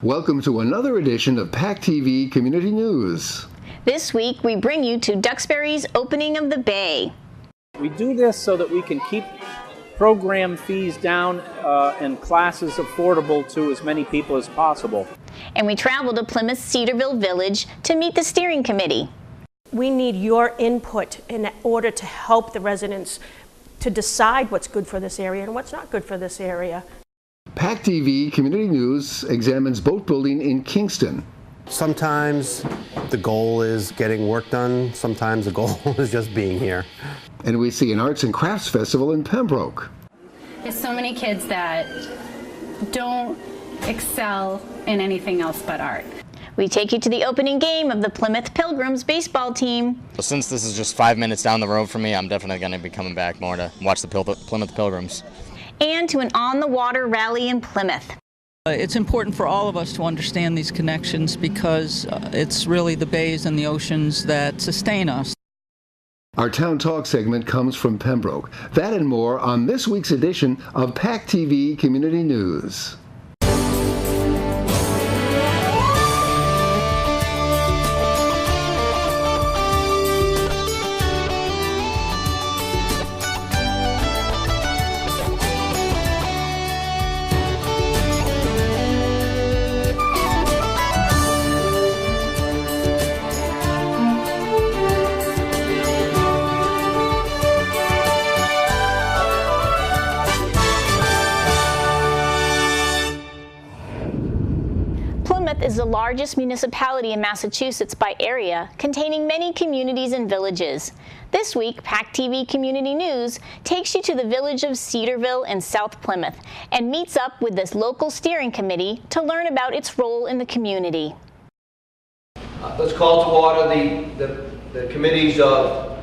Welcome to another edition of PACTV Community News. This week we bring you to Duxbury's opening of the Bay. We do this so that we can keep program fees down and classes affordable to as many people as possible. And we travel to Plymouth Cedarville Village to meet the steering committee. We need your input in order to help the residents to decide what's good for this area and what's not good for this area. PACTV Community News examines boat building in Kingston. Sometimes the goal is getting work done, sometimes the goal is just being here. And we see an arts and crafts festival in Pembroke. There's so many kids that don't excel in anything else but art. We take you to the opening game of the Plymouth Pilgrims baseball team. Since this is just 5 minutes down the road for me, I'm definitely going to be coming back more to watch the Plymouth Pilgrims. And to an on-the-water rally in Plymouth. It's important for all of us to understand these connections because it's really the bays and the oceans that sustain us. Our Town Talk segment comes from Pembroke. That and more on this week's edition of PACTV Community News. Plymouth is the largest municipality in Massachusetts by area, containing many communities and villages. This week, PACTV Community News takes you to the village of Cedarville in South Plymouth and meets up with this local steering committee to learn about its role in the community. Let's call to order the committees of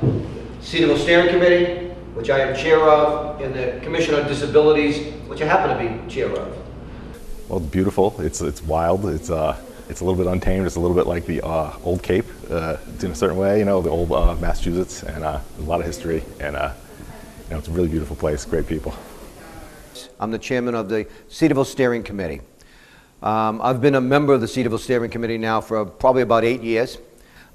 Cedarville Steering Committee, which I am chair of, and the Commission on Disabilities, which I happen to be chair of. Well, it's beautiful. It's wild. It's a little bit untamed. It's a little bit like the old Cape, in a certain way. You know, the old Massachusetts, and a lot of history. And it's a really beautiful place. Great people. I'm the chairman of the Cedarville Steering Committee. I've been a member of the Cedarville Steering Committee now for probably about 8 years.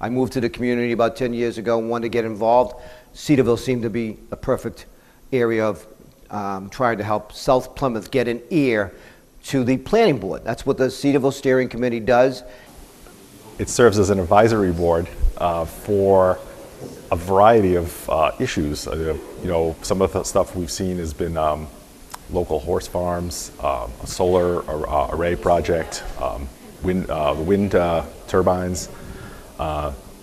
I moved to the community about 10 years ago and wanted to get involved. Cedarville seemed to be a perfect area of trying to help South Plymouth get an ear to the planning board. That's what the Cedarville Steering Committee does. It serves as an advisory board for a variety of issues. Some of the stuff we've seen has been local horse farms, a solar array project, wind turbines.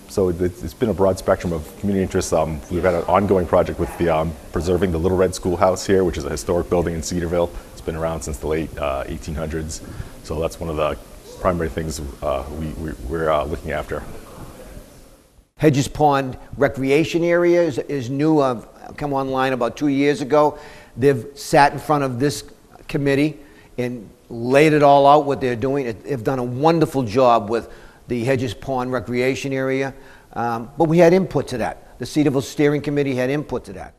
So it's been a broad spectrum of community interests. We've had an ongoing project with the preserving the Little Red Schoolhouse here, which is a historic building in Cedarville. It's been around since the late 1800s. So that's one of the primary things we're looking after. Hedges Pond Recreation Area is new. Come online about 2 years ago. They've sat in front of this committee and laid it all out what they're doing. They've done a wonderful job with the Hedges Pond Recreation Area, but we had input to that. The Cedarville Steering Committee had input to that.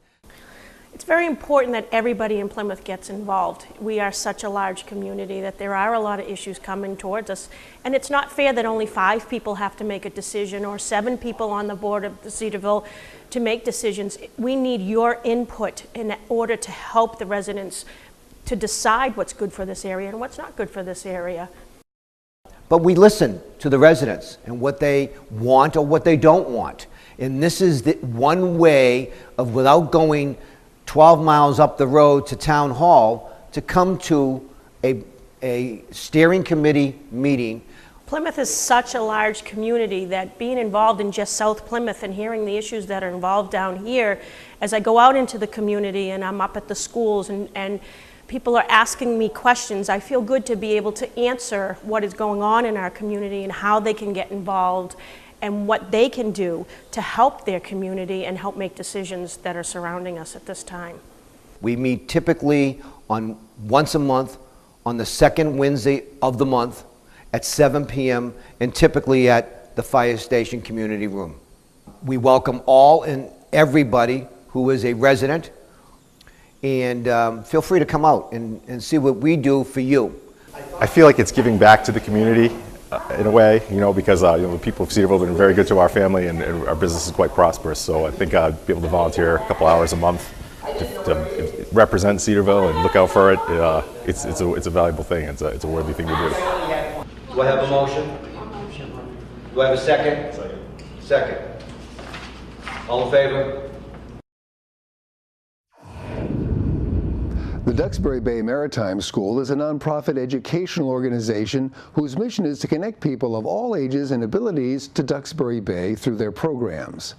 It's very important that everybody in Plymouth gets involved. We are such a large community that there are a lot of issues coming towards us, and it's not fair that only 5 people have to make a decision or 7 people on the board of the Cedarville to make decisions. We need your input in order to help the residents to decide what's good for this area and what's not good for this area. But we listen to the residents and what they want or what they don't want. And this is the one way of, without going 12 miles up the road to Town Hall, to come to a steering committee meeting. Plymouth is such a large community that being involved in just South Plymouth and hearing the issues that are involved down here, as I go out into the community and I'm up at the schools and people are asking me questions, I feel good to be able to answer what is going on in our community and how they can get involved and what they can do to help their community and help make decisions that are surrounding us at this time. We meet typically once a month on the second Wednesday of the month at 7 p.m. and typically at the fire station community room. We welcome all and everybody who is a resident, and feel free to come out and see what we do for you. I feel like it's giving back to the community in a way, because the people of Cedarville have been very good to our family, and our business is quite prosperous. So I think I'd be able to volunteer a couple hours a month to represent Cedarville and look out for it. It's a valuable thing. It's a worthy thing to do. Do I have a motion? Do I have a second? Second. All in favor? The Duxbury Bay Maritime School is a nonprofit educational organization whose mission is to connect people of all ages and abilities to Duxbury Bay through their programs.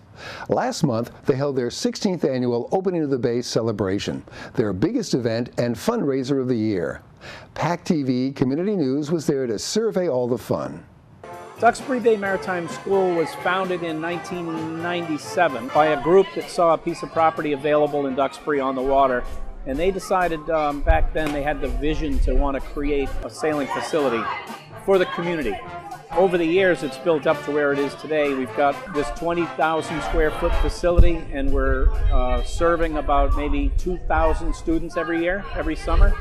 Last month, they held their 16th annual Opening of the Bay celebration, their biggest event and fundraiser of the year. PACTV Community News was there to survey all the fun. Duxbury Bay Maritime School was founded in 1997 by a group that saw a piece of property available in Duxbury on the water. And they decided back then they had the vision to want to create a sailing facility for the community. Over the years, it's built up to where it is today. We've got this 20,000 square foot facility, and we're serving about maybe 2,000 students every year, every summer.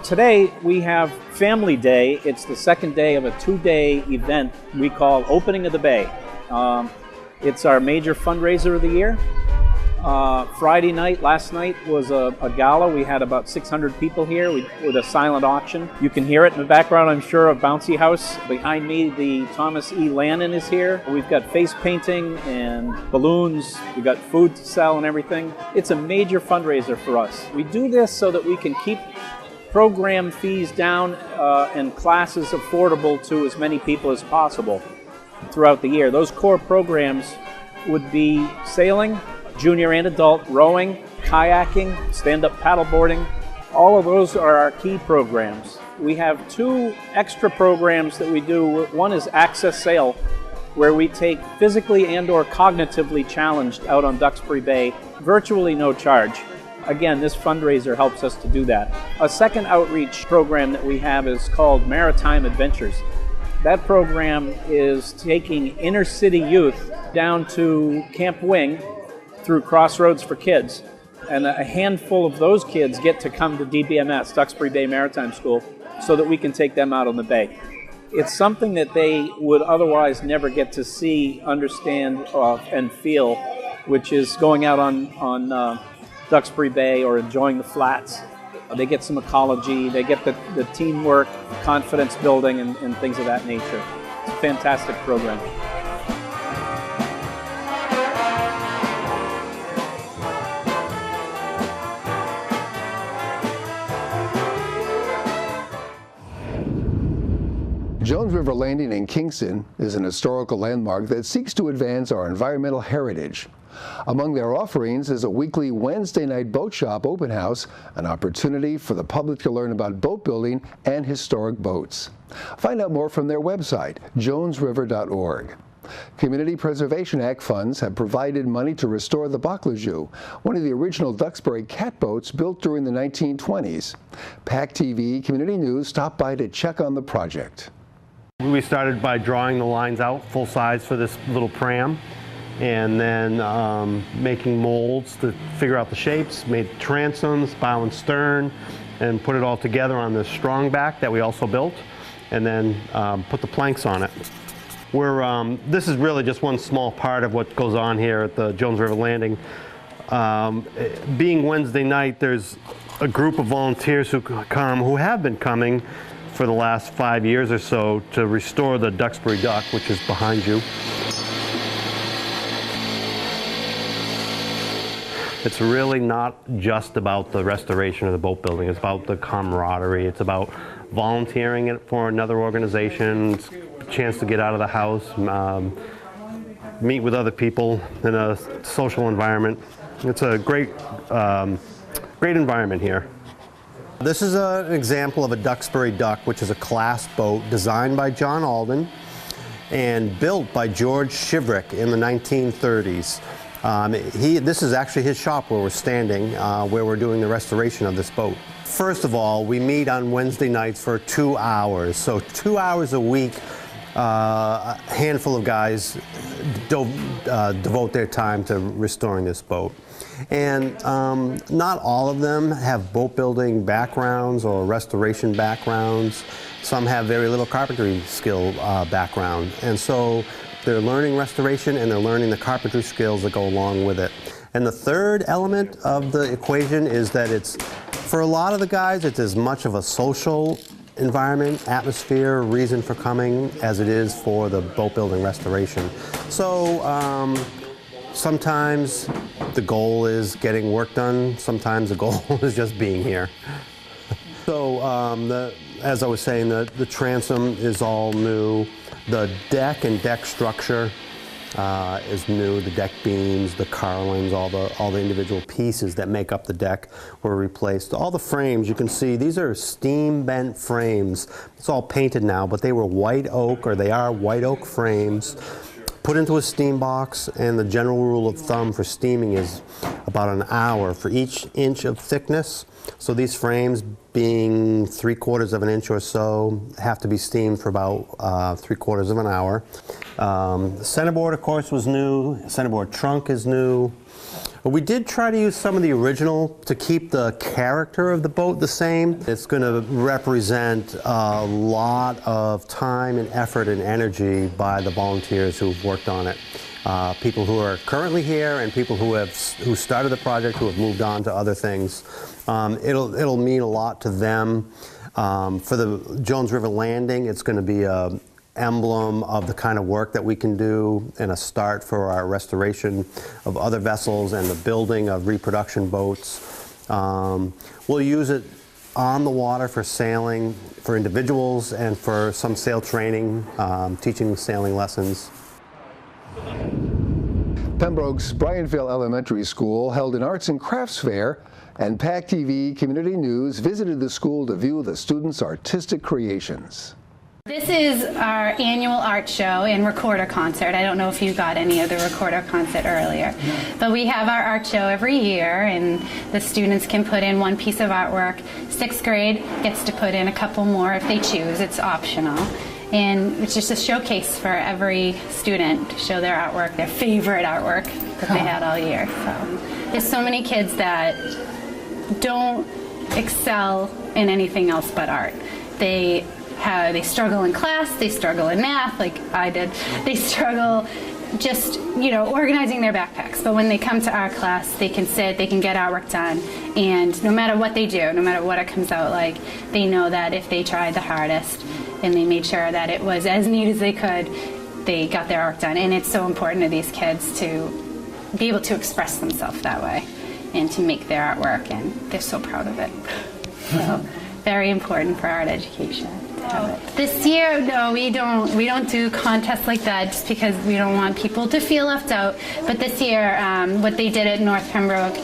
Today we have Family Day. It's the second day of a 2-day event we call Opening of the Bay. It's our major fundraiser of the year. Friday night, last night, was a gala. We had about 600 people here with a silent auction. You can hear it in the background, I'm sure, a bouncy house. Behind me, the Thomas E. Lannon is here. We've got face painting and balloons. We've got food to sell and everything. It's a major fundraiser for us. We do this so that we can keep program fees down and classes affordable to as many people as possible throughout the year. Those core programs would be sailing, junior and adult, rowing, kayaking, stand-up paddleboarding. All of those are our key programs. We have 2 extra programs that we do. One is Access Sail, where we take physically and or cognitively challenged out on Duxbury Bay, virtually no charge. Again, this fundraiser helps us to do that. A second outreach program that we have is called Maritime Adventures. That program is taking inner city youth down to Camp Wing through Crossroads for Kids. And a handful of those kids get to come to DBMS, Duxbury Bay Maritime School, so that we can take them out on the bay. It's something that they would otherwise never get to see, understand, and feel, which is going out on Duxbury Bay or enjoying the flats. They get some ecology, they get the teamwork, confidence building, and things of that nature. It's a fantastic program. Jones River Landing in Kingston is an historical landmark that seeks to advance our environmental heritage. Among their offerings is a weekly Wednesday night boat shop open house, an opportunity for the public to learn about boat building and historic boats. Find out more from their website, jonesriver.org. Community Preservation Act funds have provided money to restore the Baclajou, one of the original Duxbury catboats built during the 1920s. PACTV Community News stopped by to check on the project. We started by drawing the lines out full size for this little pram, and then making molds to figure out the shapes, made transoms, bow and stern, and put it all together on this strong back that we also built, and then put the planks on it. This is really just one small part of what goes on here at the Jones River Landing. Being Wednesday night, there's a group of volunteers who have been coming for the last 5 years or so to restore the Duxbury Duck, which is behind you. It's really not just about the restoration of the boat building. It's about the camaraderie. It's about volunteering it for another organization. It's a chance to get out of the house, meet with other people in a social environment. It's a great environment here. This is an example of a Duxbury Duck, which is a class boat designed by John Alden and built by George Shivrick in the 1930s. This is actually his shop where we're standing, where we're doing the restoration of this boat. First of all, we meet on Wednesday nights for 2 hours. So 2 hours a week a handful of guys devote their time to restoring this boat. And not all of them have boat building backgrounds or restoration backgrounds. Some have very little carpentry skill background. And so they're learning restoration and they're learning the carpentry skills that go along with it. And the third element of the equation is that it's, for a lot of the guys, it's as much of a social environment, atmosphere, reason for coming as it is for the boat building restoration. So sometimes the goal is getting work done, sometimes the goal is just being here. So as I was saying, the transom is all new. The deck and deck structure is new. The deck beams, the carlings, all the individual pieces that make up the deck were replaced. All the frames, you can see, these are steam bent frames. It's all painted now, but they were white oak, or they are white oak frames, put into a steam box, and the general rule of thumb for steaming is about an hour for each inch of thickness. So these frames, being 3/4 of an inch or so, have to be steamed for about 3/4 of an hour. The centerboard, of course, was new. Centerboard trunk is new. We did try to use some of the original to keep the character of the boat the same. It's going to represent a lot of time and effort and energy by the volunteers who've worked on it. People who are currently here and people who started the project, who have moved on to other things. It'll mean a lot to them. For the Jones River Landing, it's going to be an emblem of the kind of work that we can do, and a start for our restoration of other vessels and the building of reproduction boats. We'll use it on the water for sailing, for individuals, and for some sail training, teaching sailing lessons. Pembroke's Bryanville Elementary School held an arts and crafts fair, and PACTV Community News visited the school to view the students' artistic creations. This is our annual art show and recorder concert. I don't know if you got any of the recorder concert earlier, but we have our art show every year, and the students can put in one piece of artwork. 6th grade gets to put in a couple more if they choose. It's optional. And it's just a showcase for every student to show their artwork, their favorite artwork that they had all year. So there's so many kids that don't excel in anything else but art. They struggle in class, they struggle in math, like I did. They struggle just, organizing their backpacks. But when they come to our class, they can sit, they can get artwork done, and no matter what they do, no matter what it comes out like, they know that if they tried the hardest and they made sure that it was as neat as they could, they got their artwork done. And it's so important to these kids to be able to express themselves that way and to make their artwork, and they're so proud of it. So very important for art education. This year, no, we don't do contests like that, just because we don't want people to feel left out. But this year, what they did at North Pembroke,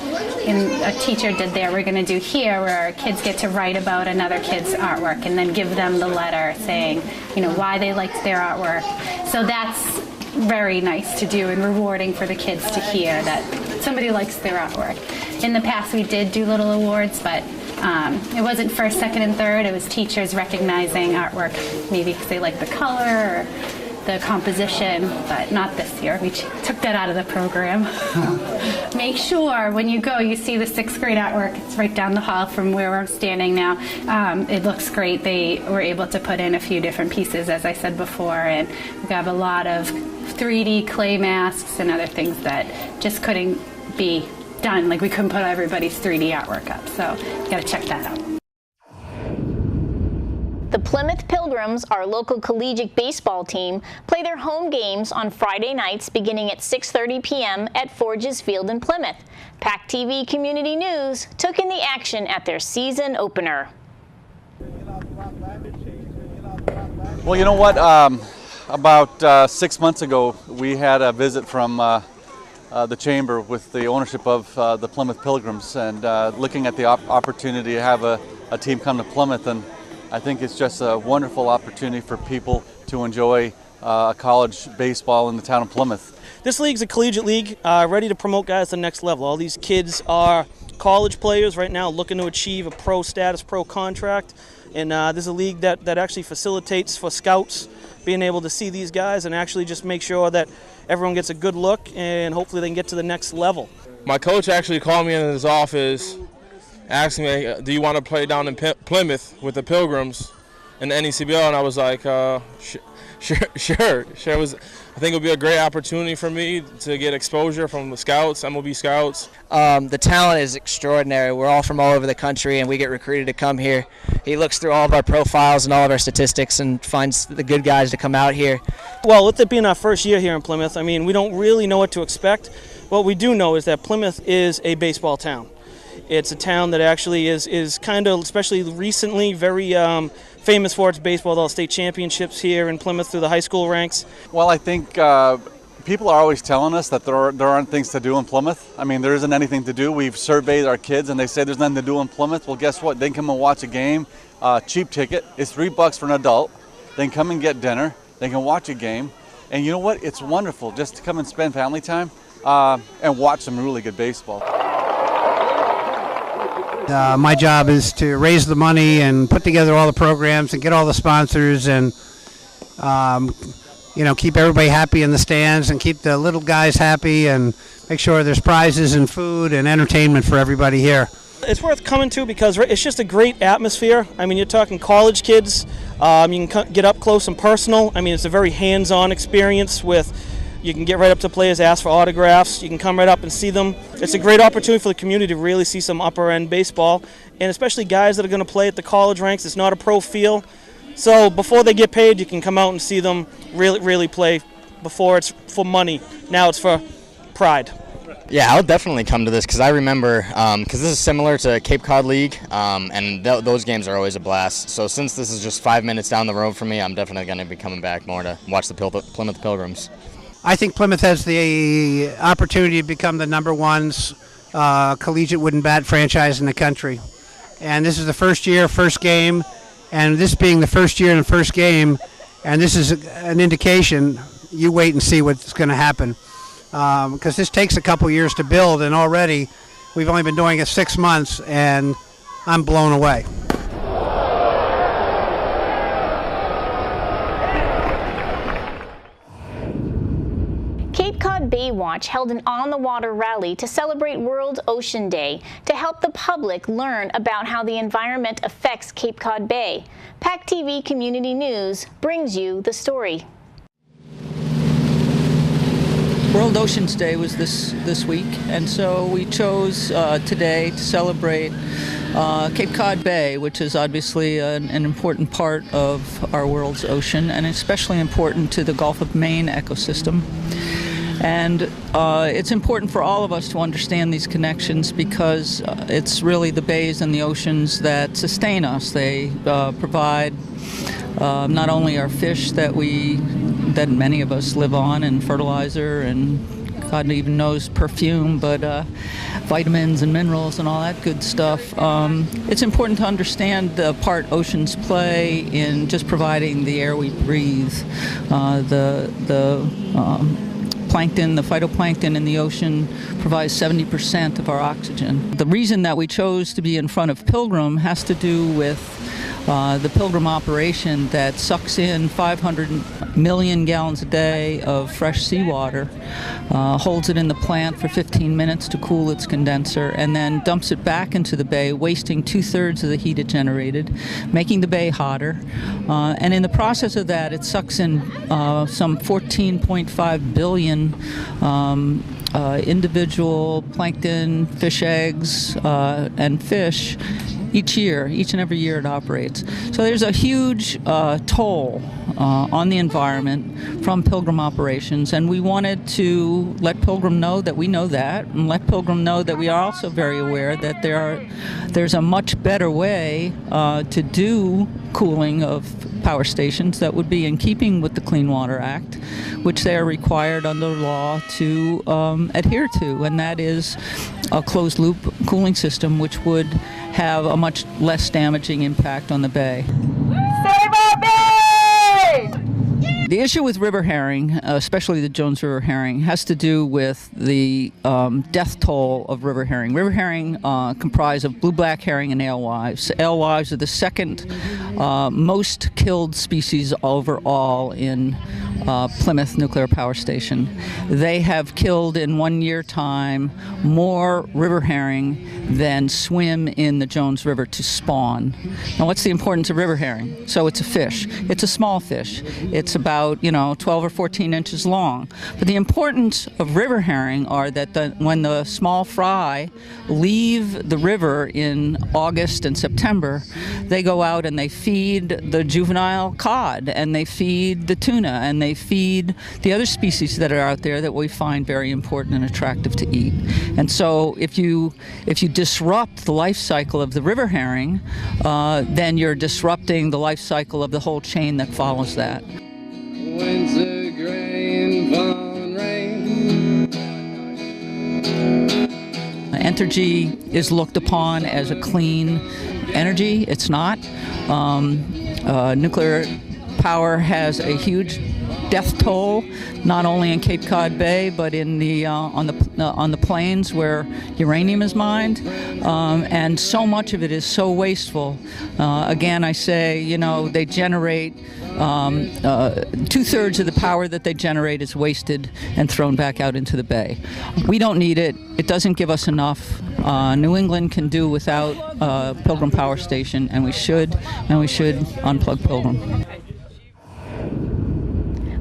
and a teacher did there, we're going to do here, where kids get to write about another kid's artwork and then give them the letter saying, why they liked their artwork. So that's very nice to do and rewarding for the kids to hear that somebody likes their artwork. In the past, we did do little awards, but it wasn't first, second, and third. It was teachers recognizing artwork, maybe because they like the color or the composition, but not this year. We took that out of the program. Make sure when you go, you see the 6th grade artwork. It's right down the hall from where I'm standing now. It looks great. They were able to put in a few different pieces, as I said before, and we have a lot of 3D clay masks and other things that just couldn't be done. Like, we couldn't put everybody's 3D artwork up, so you gotta check that out. The Plymouth Pilgrims, our local collegiate baseball team, play their home games on Friday nights beginning at 6:30 p.m. at Forges Field in Plymouth. PACTV Community News took in the action at their season opener. Well, you know what? About 6 months ago, we had a visit from the Chamber with the ownership of the Plymouth Pilgrims, and looking at the opportunity to have a team come to Plymouth, and I think it's just a wonderful opportunity for people to enjoy college baseball in the town of Plymouth. This league's a collegiate league, ready to promote guys to the next level. All these kids are college players right now looking to achieve a pro status, pro contract, and this is a league that actually facilitates for scouts being able to see these guys and actually just make sure that everyone gets a good look and hopefully they can get to the next level. My coach actually called me in his office asking me, do you want to play down in Plymouth with the Pilgrims in the NECBL? And I was like, sure. I think it would be a great opportunity for me to get exposure from the scouts, MLB scouts. The talent is extraordinary. We're all from all over the country, and we get recruited to come here. He looks through all of our profiles and all of our statistics and finds the good guys to come out here. Well, with it being our first year here in Plymouth, I mean, we don't really know what to expect. What we do know is that Plymouth is a baseball town. It's a town that actually is kind of, especially recently, very famous for its baseball all-state championships here in Plymouth through the high school ranks. Well, I think people are always telling us that there aren't things to do in Plymouth. I mean, there isn't anything to do. We've surveyed our kids and they say there's nothing to do in Plymouth. Well, guess what? They can come and watch a game. Cheap ticket. It's $3 for an adult. They can come and get dinner. They can watch a game. And you know what? It's wonderful just to come and spend family time and watch some really good baseball. My job is to raise the money and put together all the programs and get all the sponsors and, keep everybody happy in the stands and keep the little guys happy and make sure there's prizes and food and entertainment for everybody here. It's worth coming to because it's just a great atmosphere. I mean, you're talking college kids. You can get up close and personal. I mean, it's a very hands-on experience you can get right up to players, ask for autographs. You can come right up and see them. It's a great opportunity for the community to really see some upper-end baseball, and especially guys that are going to play at the college ranks. It's not a pro feel. So before they get paid, you can come out and see them really play. Before it's for money, now it's for pride. Yeah, I'll definitely come to this because I remember, because this is similar to Cape Cod League, and those games are always a blast. So since this is just 5 minutes down the road for me, I'm definitely going to be coming back more to watch the Plymouth Pilgrims. I think Plymouth has the opportunity to become the #1 collegiate wooden bat franchise in the country. And this is the first year, first game, and this being the first year and the first game, and this is an indication, you wait and see what's going to happen. Because this takes a couple years to build, and already we've only been doing it 6 months, and I'm blown away. Cape Cod Baywatch held an on-the-water rally to celebrate World Ocean Day to help the public learn about how the environment affects Cape Cod Bay. PACTV Community News brings you the story. World Oceans Day was this week, and so we chose today to celebrate Cape Cod Bay, which is obviously an important part of our world's ocean, and especially important to the Gulf of Maine ecosystem. And it's important for all of us to understand these connections because it's really the bays and the oceans that sustain us. They provide not only our fish that many of us live on, and fertilizer, and God even knows perfume, but vitamins and minerals and all that good stuff. It's important to understand the part oceans play in just providing the air we breathe. The phytoplankton in the ocean provides 70% of our oxygen. The reason that we chose to be in front of Pilgrim has to do with the Pilgrim operation that sucks in 500 million gallons a day of fresh seawater, holds it in the plant for 15 minutes to cool its condenser, and then dumps it back into the bay, wasting 2/3 of the heat it generated, making the bay hotter. And in the process of that, it sucks in some 14.5 billion individual plankton, fish eggs, and fish each and every year it operates. So there's a huge toll on the environment from Pilgrim operations, and we wanted to let Pilgrim know that we know that, and let Pilgrim know that we are also very aware that there's a much better way to do cooling of power stations that would be in keeping with the Clean Water Act, which they are required under law to adhere to, and that is a closed-loop cooling system, which would have a much less damaging impact on the bay. Save our bay! The issue with river herring, especially the Jones River herring, has to do with the death toll of river herring. River herring comprise of blue-black herring and alewives. Alewives are the second most killed species overall in Plymouth Nuclear Power Station. They have killed in 1 year time more river herring than swim in the Jones River to spawn. Now, what's the importance of river herring? So it's a fish. It's a small fish. It's about 12 or 14 inches long. But the importance of river herring are that when the small fry leave the river in August and September, they go out and they feed the juvenile cod, and they feed the tuna, and they feed the other species that are out there that we find very important and attractive to eat. And so if you disrupt the life cycle of the river herring, then you're disrupting the life cycle of the whole chain that follows that. When's the grain von rain? Entergy is looked upon as a clean energy. It's not. Nuclear power has a huge death toll, not only in Cape Cod Bay, but in the on the plains where uranium is mined, and so much of it is so wasteful. Again, I say, they generate 2/3 of the power that they generate is wasted and thrown back out into the bay. We don't need it. It doesn't give us enough. New England can do without Pilgrim Power Station, and we should unplug Pilgrim.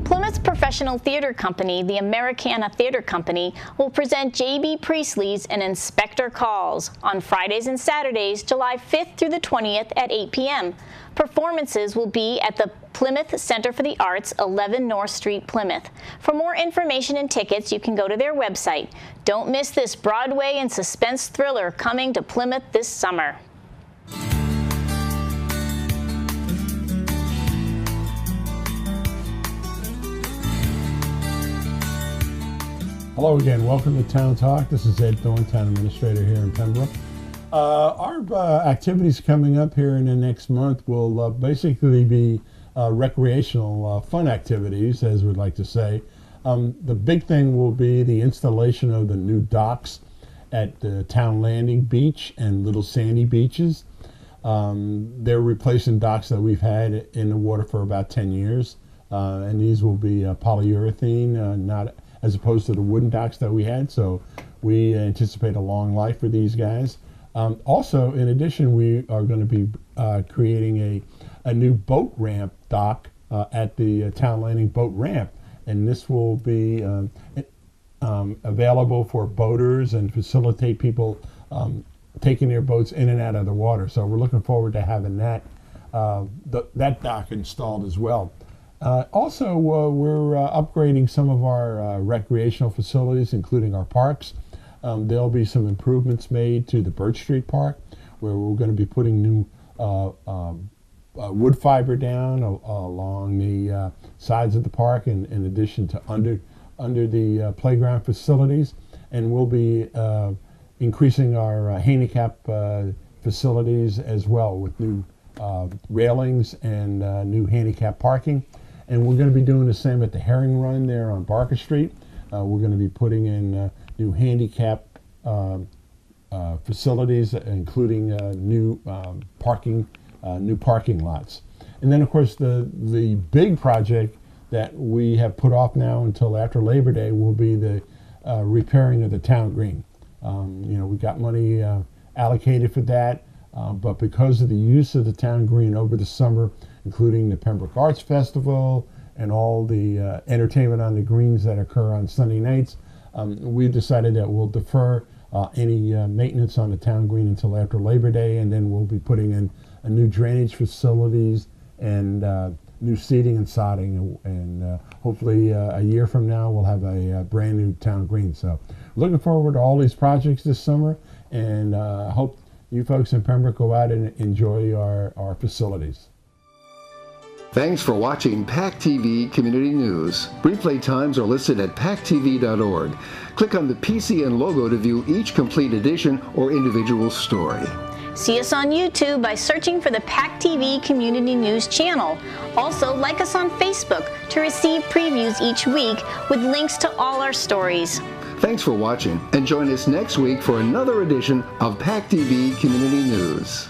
Plymouth's professional theater company, the Americana Theater Company, will present J.B. Priestley's An Inspector Calls on Fridays and Saturdays, July 5th through the 20th at 8 p.m. Performances will be at the Plymouth Center for the Arts, 11 North Street, Plymouth. For more information and tickets, you can go to their website. Don't miss this Broadway and suspense thriller coming to Plymouth this summer. Hello again. Welcome to Town Talk. This is Ed Thorne, Town Administrator here in Pembroke. Our activities coming up here in the next month will basically be recreational fun activities, as we'd like to say. The big thing will be the installation of the new docks at the Town Landing Beach and Little Sandy beaches. They're replacing docks that we've had in the water for about 10 years. And these will be polyurethane, not as opposed to the wooden docks that we had. So we anticipate a long life for these guys. Also, in addition, we are going to be creating a new boat ramp dock at the Town Landing boat ramp. And this will be available for boaters and facilitate people taking their boats in and out of the water. So we're looking forward to having that dock installed as well. Also, we're upgrading some of our recreational facilities, including our parks. There'll be some improvements made to the Birch Street Park, where we're going to be putting new wood fiber down along the sides of the park, in addition to under the playground facilities. And we'll be increasing our handicap facilities as well, with new railings and new handicap parking. And we're going to be doing the same at the Herring Run there on Barker Street. We're going to be putting in new handicap facilities, including new parking lots. And then, of course, the big project that we have put off now until after Labor Day will be the repairing of the town green. We got money allocated for that, but because of the use of the town green over the summer, including the Pembroke Arts Festival and all the entertainment on the greens that occur on Sunday nights, we decided that we'll defer any maintenance on the town green until after Labor Day, and then we'll be putting in a new drainage facilities and new seating and sodding, and hopefully a year from now we'll have a brand new town green. So looking forward to all these projects this summer, and hope you folks in Pembroke go out and enjoy our facilities. Thanks for watching PACTV Community News. Replay times are listed at pactv.org. Click on the PCN logo to view each complete edition or individual story. See us on YouTube by searching for the PACTV Community News channel. Also, like us on Facebook to receive previews each week with links to all our stories. Thanks for watching, and join us next week for another edition of PACTV Community News.